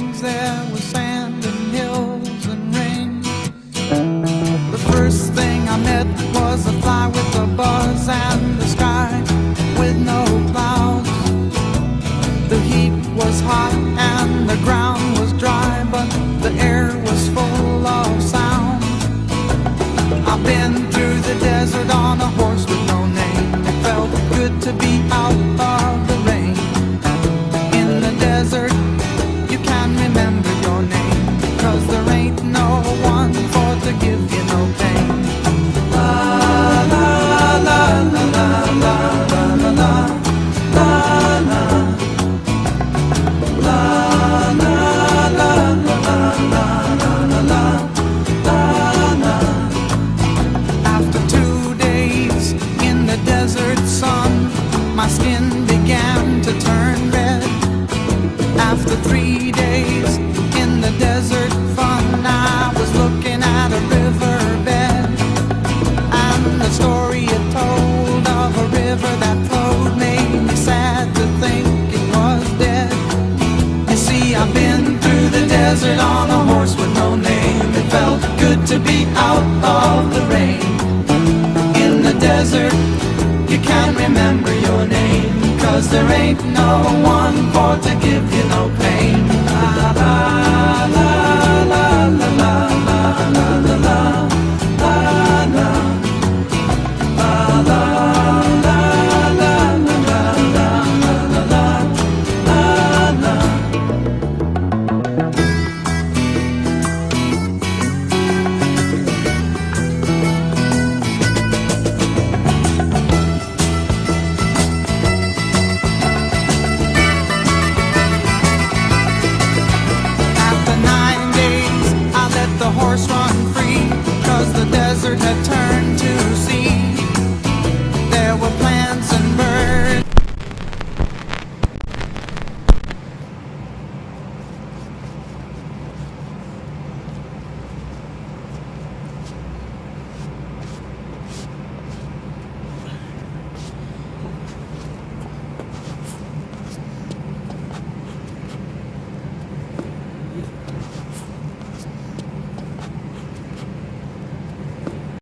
days there was sand and hills and rain. The first thing I met was a fly with a buzz and the sky with no clouds. The heat was hot and the ground was dry, but the air was full of sound. I've been through the desert on a horse with no name. It felt good to be out of the rain. In the desert, you can remember your name, 'cause there ain't no one for to give you no pain. La la la la la la la la la la la la la la la la. After 2 days in the desert sun, my skin began to turn red. After 3 days in the desert fun, I was looking at a riverbed, and the story it told of a river that flowed made me sad to think it was dead. You see, I've been through the desert on a horse with no name. It felt good to be out of the rain. In the desert, you can't remember your name, 'cause there ain't no one for to give you no pain. La, la.